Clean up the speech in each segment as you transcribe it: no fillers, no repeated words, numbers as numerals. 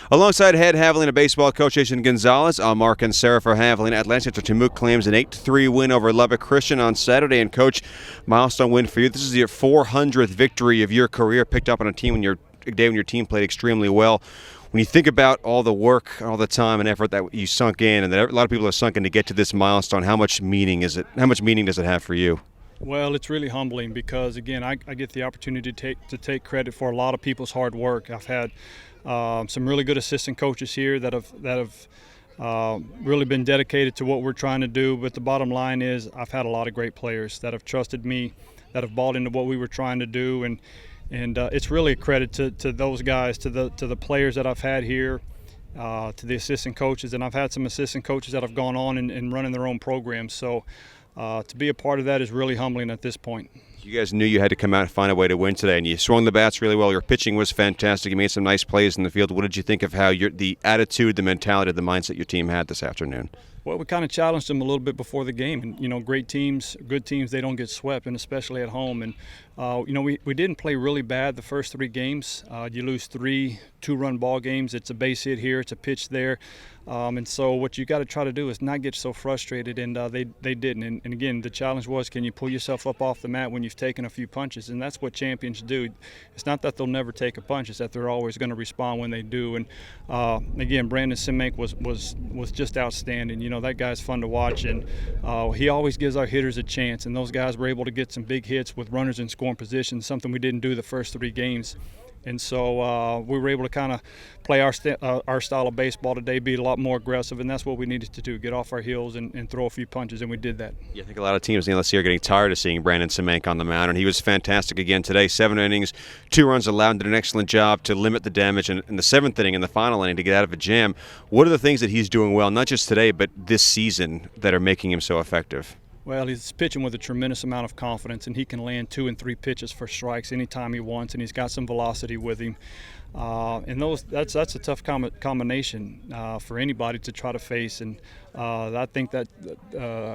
Alongside head Javelina Baseball coach Jason Gonzales, I'm Mark and Sarah for Javelina. Atlantic Timuk claims an 8-3 win over Lubbock Christian on Saturday. And coach, milestone win for you. This is your 400th victory of your career, picked up on a day when your team played extremely well. When you think about all the work, all the time and effort that you sunk in, and that a lot of people have sunk in to get to this milestone, how much meaning is it? How much meaning does it have for you? Well, it's really humbling because, again, I get the opportunity to take credit for a lot of people's hard work. I've had some really good assistant coaches here that have really been dedicated to what we're trying to do. But the bottom line is I've had a lot of great players that have trusted me, that have bought into what we were trying to do, and it's really a credit to those guys, to the players that I've had here, to the assistant coaches, and I've had some assistant coaches that have gone on and running their own programs. So to be a part of that is really humbling at this point. You guys knew you had to come out and find a way to win today, and you swung the bats really well. Your pitching was fantastic. You made some nice plays in the field. What did you think of how the attitude, the mentality, the mindset your team had this afternoon? Well, we kind of challenged them a little bit before the game, and great teams, good teams, they don't get swept, and especially at home. And we didn't play really bad the first three games. You lose 3 two-run ball games. It's a base hit here, it's a pitch there, and so what you got to try to do is not get so frustrated. And they didn't. And again, the challenge was, can you pull yourself up off the mat when you've taken a few punches? And that's what champions do. It's not that they'll never take a punch; it's that they're always going to respond when they do. And again, Brandon Simek was just outstanding. That guy's fun to watch, and he always gives our hitters a chance. And those guys were able to get some big hits with runners in scoring position, something we didn't do the first 3 games. And so we were able to kind of play our style of baseball today, be a lot more aggressive, and that's what we needed to do, get off our heels and throw a few punches, and we did that. Yeah, I think a lot of teams this year are getting tired of seeing Brandon Simek on the mound, and he was fantastic again today. 7 innings, 2 runs allowed, did an excellent job to limit the damage, and in the 7th inning, in the final inning, to get out of a jam. What are the things that he's doing well, not just today, but this season, that are making him so effective? Well, he's pitching with a tremendous amount of confidence, and he can land 2 and 3 pitches for strikes anytime he wants, and he's got some velocity with him. And that's a tough combination for anybody to try to face. And I think that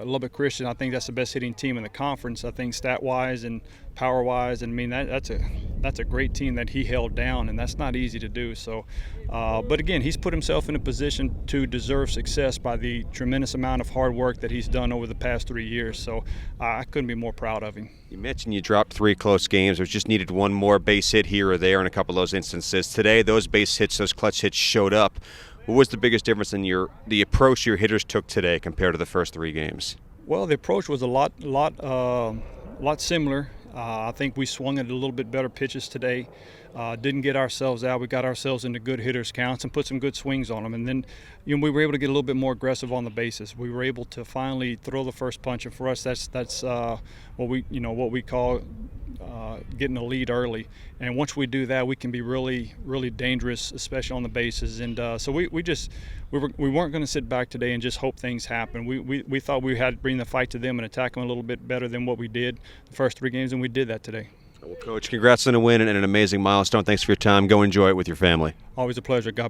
Lubbock Christian, I think that's the best hitting team in the conference. I think stat-wise and power-wise, and I mean that's a great team that he held down, and that's not easy to do. So, but again, he's put himself in a position to deserve success by the tremendous amount of hard work that he's done over the past 3 years. So I couldn't be more proud of him. You mentioned you dropped 3 close games. There was just needed one more base hit here or there in a couple of those instances. Today, those base hits, those clutch hits showed up. What was the biggest difference in the approach your hitters took today compared to the first 3 games? Well, the approach was a lot similar. I think we swung at a little bit better pitches today. Didn't get ourselves out. We got ourselves into good hitters counts and put some good swings on them. And then we were able to get a little bit more aggressive on the bases. We were able to finally throw the first punch, and for us, that's what we call getting a lead early. And once we do that, we can be really, really dangerous, especially on the bases. And so we weren't going to sit back today and just hope things happen. We thought we had to bring the fight to them and attack them a little bit better than what we did the first 3 games, and we did that today. Well, Coach, congrats on a win and an amazing milestone. Thanks for your time. Go enjoy it with your family. Always a pleasure. God bless.